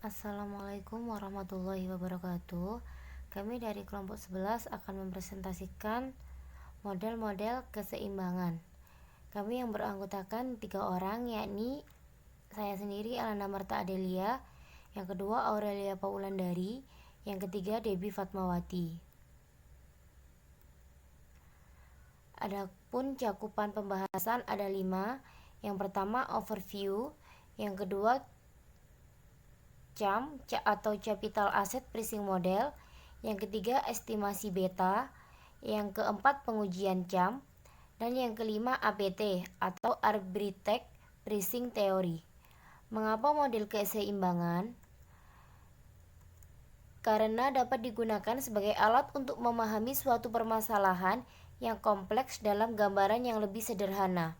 Assalamualaikum warahmatullahi wabarakatuh. Kami dari kelompok 11 akan mempresentasikan model-model keseimbangan. Kami yang beranggotakan 3 orang, yakni saya sendiri Alana Marta Adelia, yang kedua Aurelia Paulandari, yang ketiga Debbie Fatmawati. Adapun cakupan pembahasan ada 5. Yang pertama overview, yang kedua CAM atau Capital Asset Pricing Model, yang ketiga estimasi beta, yang keempat pengujian CAM, dan yang kelima APT atau Arbitrage Pricing Theory. Mengapa model keseimbangan? Karena dapat digunakan sebagai alat untuk memahami suatu permasalahan yang kompleks dalam gambaran yang lebih sederhana.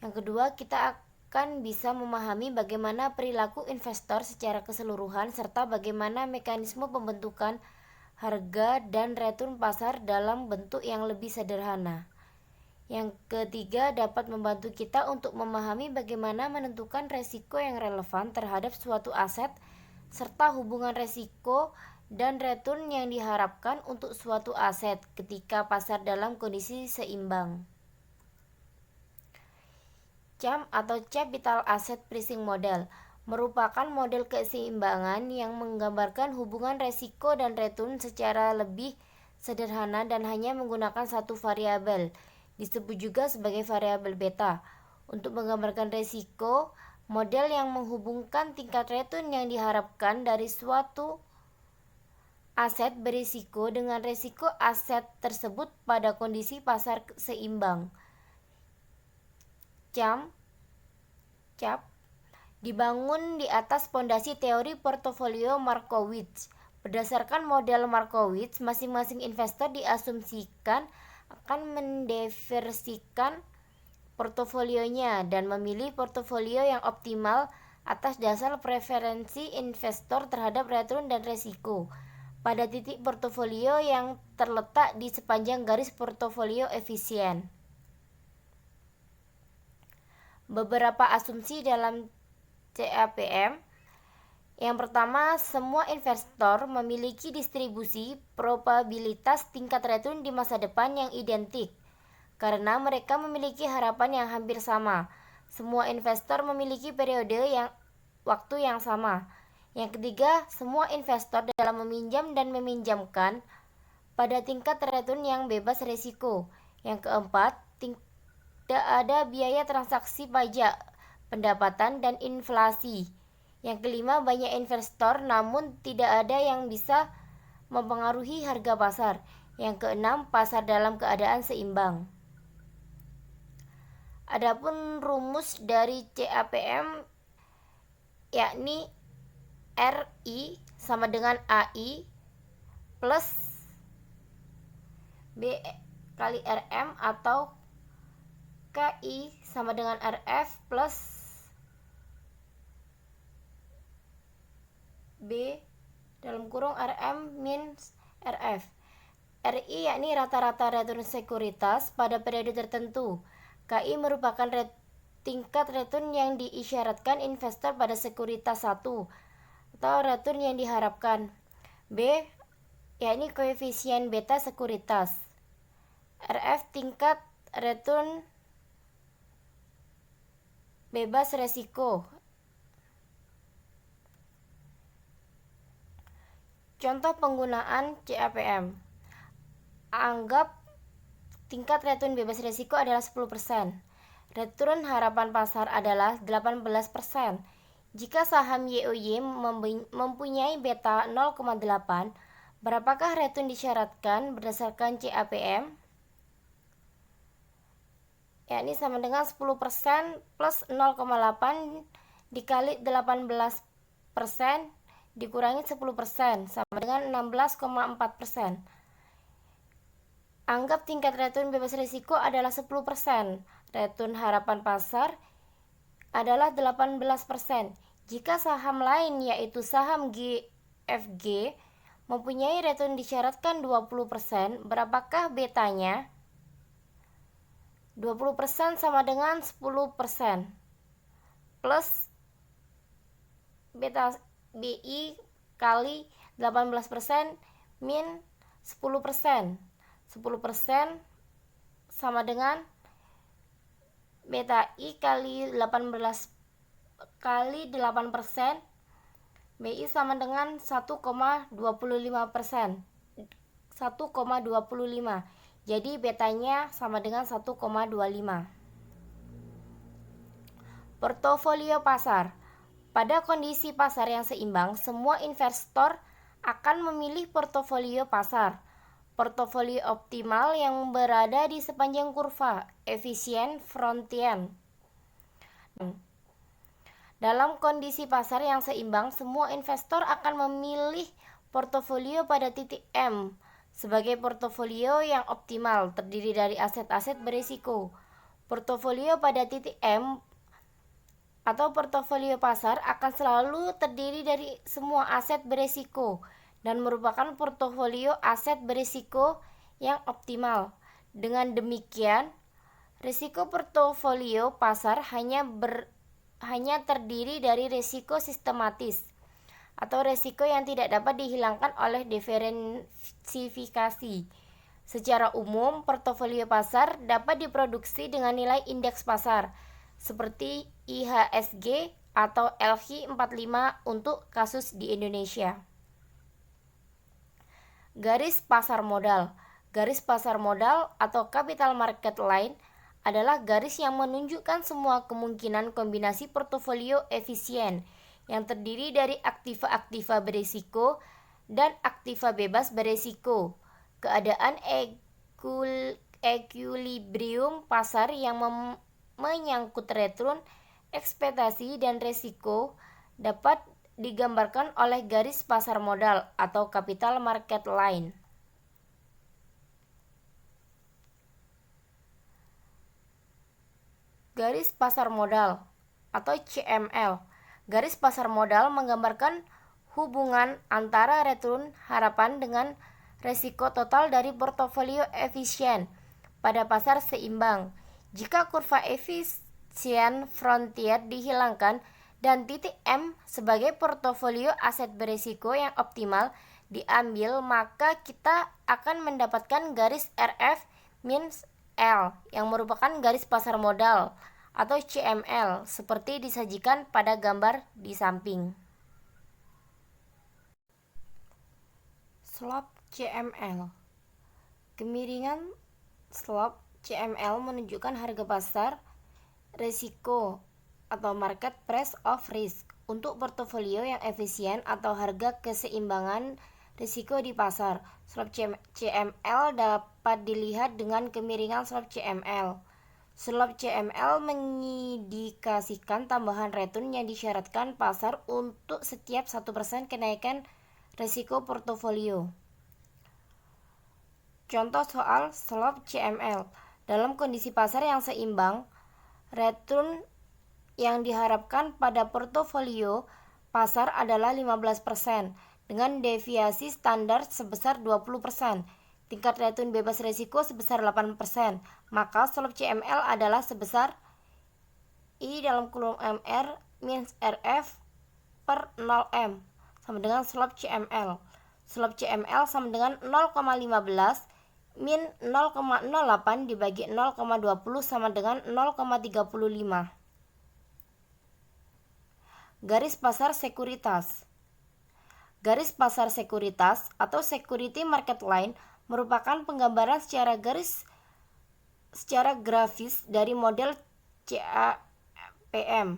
Yang kedua, kita akan bisa memahami bagaimana perilaku investor secara keseluruhan serta bagaimana mekanisme pembentukan harga dan return pasar dalam bentuk yang lebih sederhana. Yang ketiga, dapat membantu kita untuk memahami bagaimana menentukan resiko yang relevan terhadap suatu aset serta hubungan resiko dan return yang diharapkan untuk suatu aset ketika pasar dalam kondisi seimbang. CAM atau Capital Asset Pricing Model merupakan model keseimbangan yang menggambarkan hubungan resiko dan return secara lebih sederhana dan hanya menggunakan satu variabel, disebut juga sebagai variabel beta, untuk menggambarkan resiko. Model yang menghubungkan tingkat return yang diharapkan dari suatu aset berisiko dengan resiko aset tersebut pada kondisi pasar seimbang. CAP dibangun di atas fondasi teori portofolio Markowitz. Berdasarkan model Markowitz, masing-masing investor diasumsikan akan mendiversikan portofolionya dan memilih portofolio yang optimal atas dasar preferensi investor terhadap return dan resiko pada titik portofolio yang terletak di sepanjang garis portofolio efisien. Beberapa asumsi dalam CAPM. Yang pertama, semua investor memiliki distribusi probabilitas tingkat return di masa depan yang identik karena mereka memiliki harapan yang hampir sama. Semua investor memiliki periode waktu yang sama. Yang ketiga, semua investor dalam meminjam dan meminjamkan pada tingkat return yang bebas risiko. Yang keempat, tidak ada biaya transaksi pajak, pendapatan, dan inflasi. Yang kelima, banyak investor namun tidak ada yang bisa mempengaruhi harga pasar. Yang keenam, pasar dalam keadaan seimbang. Adapun rumus dari CAPM yakni RI sama dengan AI plus B kali RM atau KI sama dengan RF plus B dalam kurung RM minus RF. RI yakni rata-rata return sekuritas pada periode tertentu. KI merupakan tingkat return yang diisyaratkan investor pada sekuritas 1 atau return yang diharapkan. B yakni koefisien beta sekuritas. RF tingkat return bebas resiko. Contoh penggunaan CAPM. Anggap tingkat return bebas risiko adalah 10%. Return harapan pasar adalah 18%. Jika saham YOY mempunyai beta 0,8, berapakah return disyaratkan berdasarkan CAPM? Yakni sama dengan 10% plus 0,8 dikali 18% dikurangi 10% sama dengan 16,4%. Anggap tingkat return bebas risiko adalah 10%. Return harapan pasar adalah 18%. Jika saham lain yaitu saham GFG mempunyai return disyaratkan 20%, berapakah betanya? 20% sama dengan 10% plus beta BI kali 18% min 10%. 10% sama dengan beta I kali 18 kali 8%. BI sama dengan 1,25%. 1,25. Jadi betanya sama dengan 1,25. Portofolio pasar. Pada kondisi pasar yang seimbang, semua investor akan memilih portofolio pasar. Portofolio optimal yang berada di sepanjang kurva, efisien frontier. Dalam kondisi pasar yang seimbang, semua investor akan memilih portofolio pada titik M sebagai portofolio yang optimal, terdiri dari aset-aset berisiko. Portofolio pada titik M atau portofolio pasar akan selalu terdiri dari semua aset berisiko dan merupakan portofolio aset berisiko yang optimal. Dengan demikian, risiko portofolio pasar hanya terdiri dari risiko sistematis atau risiko yang tidak dapat dihilangkan oleh diversifikasi. Secara umum, portofolio pasar dapat diproduksi dengan nilai indeks pasar seperti IHSG atau LQ45 untuk kasus di Indonesia. Garis pasar modal. Garis pasar modal atau capital market line adalah garis yang menunjukkan semua kemungkinan kombinasi portofolio efisien yang terdiri dari aktiva-aktiva berisiko dan aktiva bebas berisiko. Keadaan equilibrium pasar yang menyangkut return, ekspektasi, dan risiko dapat digambarkan oleh garis pasar modal atau capital market line. Garis pasar modal atau CML. Garis pasar modal menggambarkan hubungan antara return harapan dengan risiko total dari portofolio efisien pada pasar seimbang. Jika kurva efisien frontier dihilangkan dan titik M sebagai portofolio aset berisiko yang optimal diambil, maka kita akan mendapatkan garis RF minus L yang merupakan garis pasar modal atau CML seperti disajikan pada gambar di samping. Slope CML. Kemiringan slope CML menunjukkan harga pasar risiko atau market price of risk untuk portofolio yang efisien atau harga keseimbangan risiko di pasar. Slope CML dapat dilihat dengan kemiringan slope CML. Slope CML mengindikasikan tambahan return yang disyaratkan pasar untuk setiap 1% kenaikan risiko portofolio. Contoh soal slope CML. Dalam kondisi pasar yang seimbang, return yang diharapkan pada portofolio pasar adalah 15% dengan deviasi standar sebesar 20%. Tingkat return bebas risiko sebesar 8%. Maka slope CML adalah sebesar I dalam kurung MR minus RF per 0M sama dengan slope CML. Slope CML sama dengan 0,15 min 0,08 dibagi 0,20 sama dengan 0,35. Garis pasar sekuritas. Garis pasar sekuritas atau security market line merupakan penggambaran secara grafis dari model CAPM.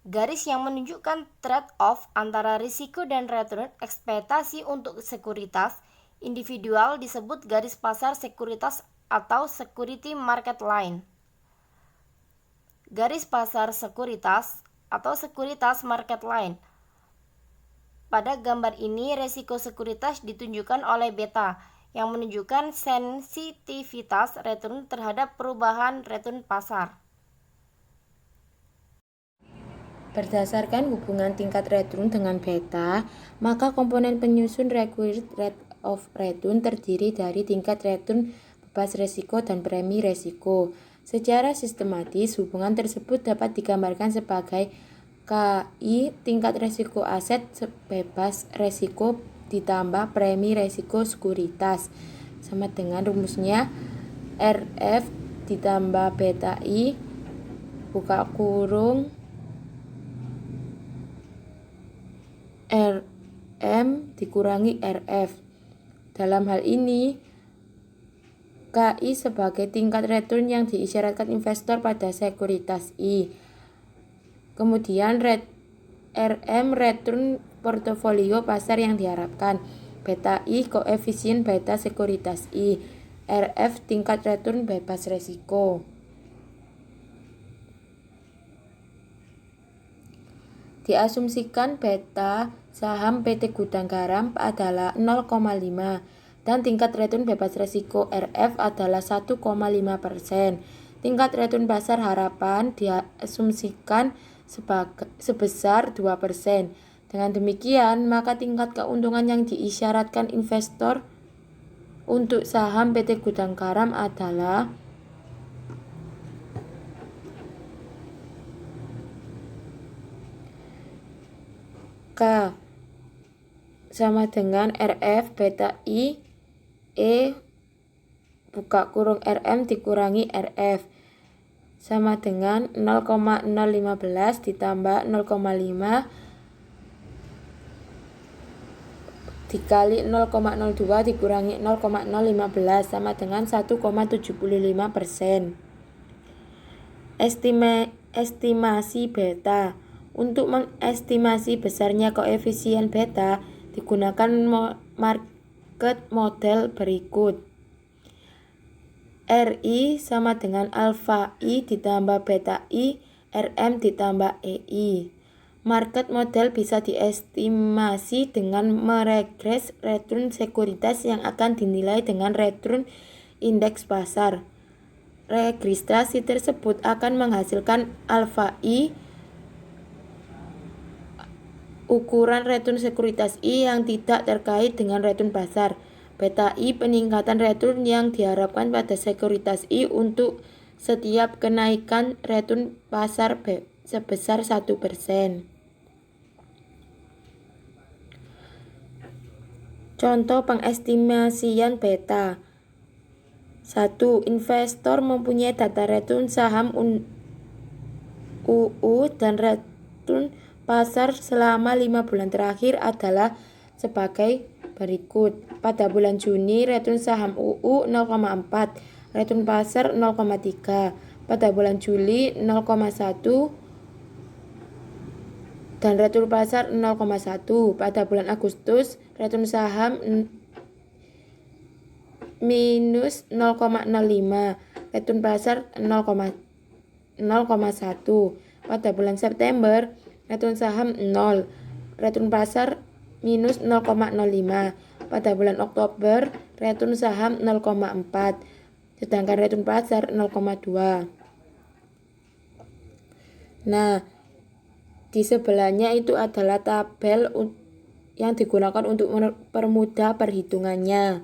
Garis yang menunjukkan trade-off antara risiko dan return ekspektasi untuk sekuritas individual disebut garis pasar sekuritas atau security market line. Garis pasar sekuritas atau sekuritas market line. Pada gambar ini risiko sekuritas ditunjukkan oleh beta yang menunjukkan sensitivitas return terhadap perubahan return pasar. Berdasarkan hubungan tingkat return dengan beta, maka komponen penyusun required rate of return terdiri dari tingkat return bebas risiko dan premi risiko. Secara sistematis, hubungan tersebut dapat digambarkan sebagai KI tingkat resiko aset bebas resiko ditambah premi resiko sekuritas sama dengan rumusnya RF ditambah beta I buka kurung RM dikurangi RF. Dalam hal ini KI sebagai tingkat return yang diisyaratkan investor pada sekuritas I. Kemudian RM return portofolio pasar yang diharapkan. Beta I koefisien beta sekuritas I. RF tingkat return bebas resiko. Diasumsikan beta saham PT Gudang Garam adalah 0,5 dan tingkat return bebas resiko RF adalah 1,5%. Tingkat return pasar harapan diasumsikan sebesar 2%. Dengan demikian, maka tingkat keuntungan yang diisyaratkan investor untuk saham PT Gudang Garam adalah K sama dengan RF beta I E buka kurung RM dikurangi RF sama dengan 0,015 ditambah 0,5 dikali 0,02 dikurangi 0,015 sama dengan 1,75%. Estimasi beta. Untuk mengestimasi besarnya koefisien beta digunakan market model berikut. RI sama dengan alfa I ditambah beta I, RM ditambah EI. Market model bisa diestimasi dengan meregres return sekuritas yang akan dinilai dengan return indeks pasar. Registrasi tersebut akan menghasilkan alfa I, ukuran return sekuritas I yang tidak terkait dengan return pasar. Beta I peningkatan return yang diharapkan pada sekuritas I untuk setiap kenaikan return pasar sebesar 1%. Contoh pengestimasian beta. 1. Investor mempunyai data return saham UU dan return pasar selama 5 bulan terakhir adalah sebagai berikut. Pada bulan Juni, return saham UU 0,4, return pasar 0,3. Pada bulan Juli 0,1 dan return pasar 0,1. Pada bulan Agustus, return saham minus 0,05, return pasar 0,1. Pada bulan September, return saham 0, return pasar minus 0,05. Pada bulan Oktober, return saham 0,4, sedangkan return pasar 0,2. Nah, di sebelahnya itu adalah tabel yang digunakan untuk mempermudah perhitungannya.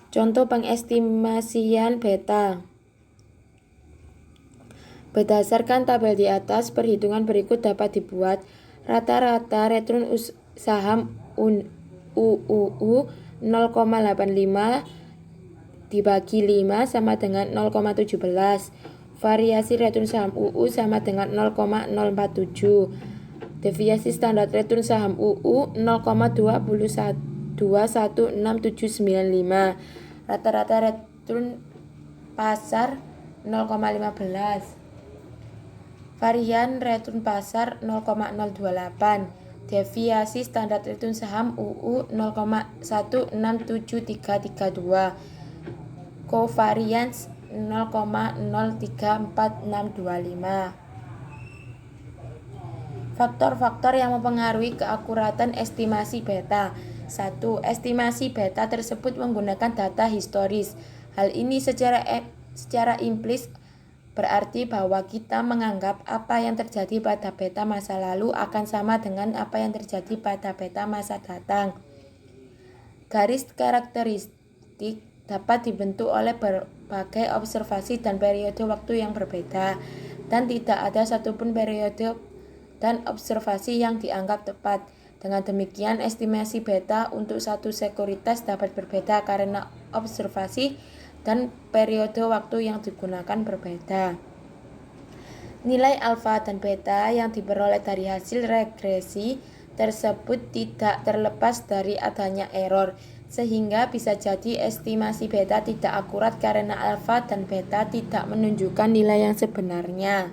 Contoh pengestimasian beta. Berdasarkan tabel di atas, perhitungan berikut dapat dibuat. Rata-rata return saham UUU 0,85 dibagi 5 sama dengan 0,17. Variasi return saham UU sama dengan 0,047. Deviasi standar return saham UU 0,2167995. Rata-rata return pasar 0,15. Varian return pasar 0,028. Deviasi standar return saham UU 0,1673332. Covariance 0,034625. Faktor-faktor yang mempengaruhi keakuratan estimasi beta. 1. Estimasi beta tersebut menggunakan data historis. Hal ini secara implis berarti bahwa kita menganggap apa yang terjadi pada beta masa lalu akan sama dengan apa yang terjadi pada beta masa datang. Garis karakteristik dapat dibentuk oleh berbagai observasi dan periode waktu yang berbeda, dan tidak ada satupun periode dan observasi yang dianggap tepat. Dengan demikian, estimasi beta untuk satu sekuritas dapat berbeda karena observasi dan periode waktu yang digunakan berbeda. Nilai alfa dan beta yang diperoleh dari hasil regresi tersebut tidak terlepas dari adanya error, sehingga bisa jadi estimasi beta tidak akurat karena alfa dan beta tidak menunjukkan nilai yang sebenarnya.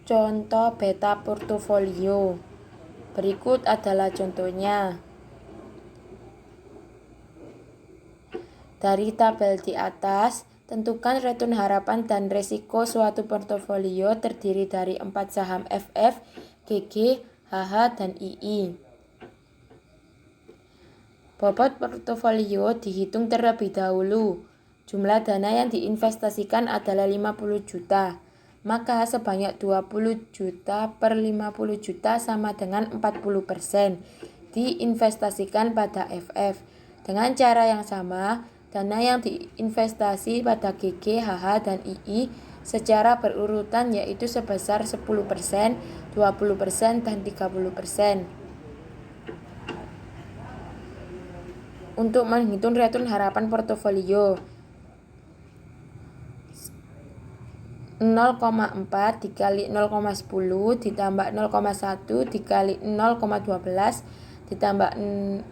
Contoh beta portofolio. Berikut adalah contohnya. Dari tabel di atas, tentukan return harapan dan resiko suatu portofolio terdiri dari 4 saham FF, GG, HH, dan II. Bobot portofolio dihitung terlebih dahulu. Jumlah dana yang diinvestasikan adalah 50 juta. Maka sebanyak 20 juta per 50 juta sama dengan 40% diinvestasikan pada FF. Dengan cara yang sama, dana yang diinvestasi pada GG, HH, dan II secara berurutan yaitu sebesar 10%, 20%, dan 30%. Untuk menghitung return harapan portofolio, 0,4 dikali 0,10 ditambah 0,1 dikali 0,12 ditambah 0,2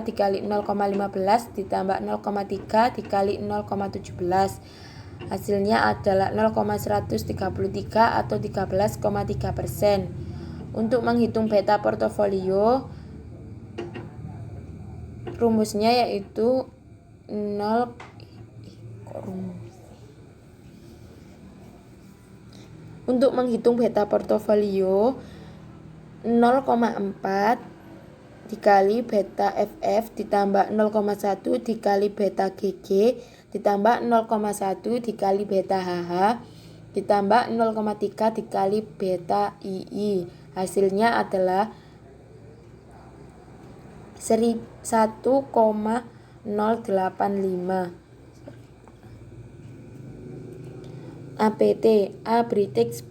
dikali 0,15 ditambah 0,3 dikali 0,17. Hasilnya adalah 0,133 atau 13,3%. Untuk menghitung beta portofolio, rumusnya yaitu 0 Untuk menghitung beta portofolio, 0,4 dikali beta FF ditambah 0,1 dikali beta GG ditambah 0,1 dikali beta HH ditambah 0,3 dikali beta II. Hasilnya adalah 1,085. APT, Arbitrage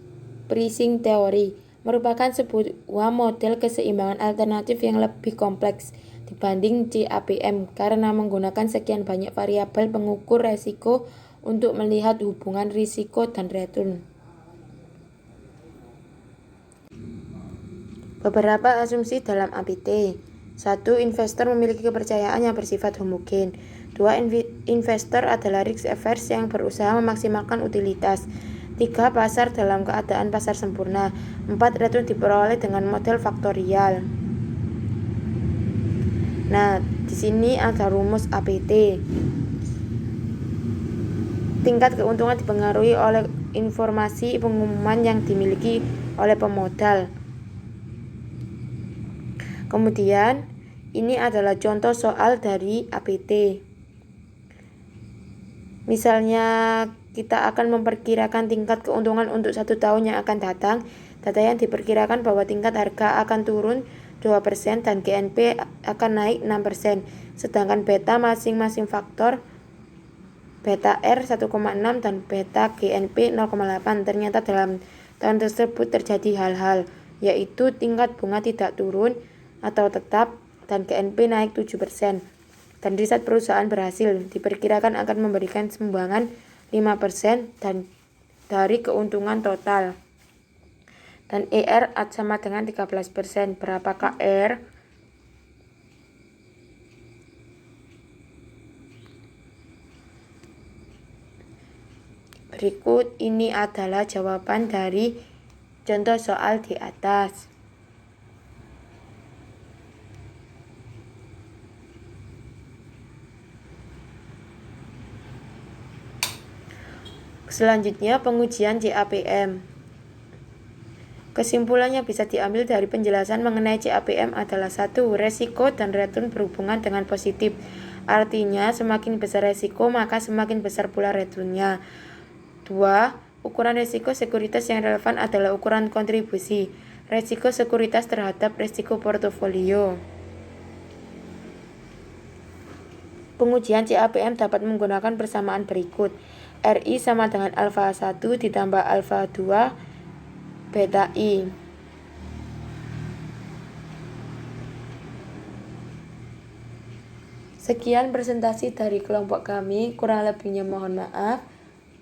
Pricing Theory, merupakan sebuah model keseimbangan alternatif yang lebih kompleks dibanding CAPM karena menggunakan sekian banyak variabel pengukur risiko untuk melihat hubungan risiko dan return. Beberapa asumsi dalam APT. 1. Investor memiliki kepercayaan yang bersifat homogen. 2. Investor adalah risk averse yang berusaha memaksimalkan utilitas. 3. Pasar dalam keadaan pasar sempurna. 4. Return diperoleh dengan model faktorial. Nah, di sini ada rumus APT. Tingkat keuntungan dipengaruhi oleh informasi pengumuman yang dimiliki oleh pemodal. Kemudian, ini adalah contoh soal dari APT. Misalnya, kita akan memperkirakan tingkat keuntungan untuk 1 tahun yang akan datang. Data yang diperkirakan bahwa tingkat harga akan turun 2% dan GNP akan naik 6%. Sedangkan beta masing-masing faktor beta R 1,6 dan beta GNP 0,8. Ternyata dalam tahun tersebut terjadi hal-hal, yaitu tingkat bunga tidak turun atau tetap dan GNP naik 7%. Dan riset perusahaan berhasil, diperkirakan akan memberikan sumbangan 5% dan dari keuntungan total. Dan ER sama dengan 13%. Berapakah R? Berikut ini adalah jawaban dari contoh soal di atas. Selanjutnya, pengujian CAPM. Kesimpulannya bisa diambil dari penjelasan mengenai CAPM adalah 1. Resiko dan return berhubungan dengan positif. Artinya, semakin besar resiko, maka semakin besar pula returnnya. 2. Ukuran resiko sekuritas yang relevan adalah ukuran kontribusi. Resiko sekuritas terhadap resiko portofolio. Pengujian CAPM dapat menggunakan persamaan berikut. RI sama dengan alfa 1 ditambah alfa 2 beta I. Sekian presentasi dari kelompok kami, kurang lebihnya mohon maaf.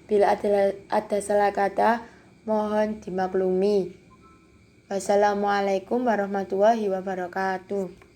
Bila ada salah kata, mohon dimaklumi. Wassalamualaikum warahmatullahi wabarakatuh.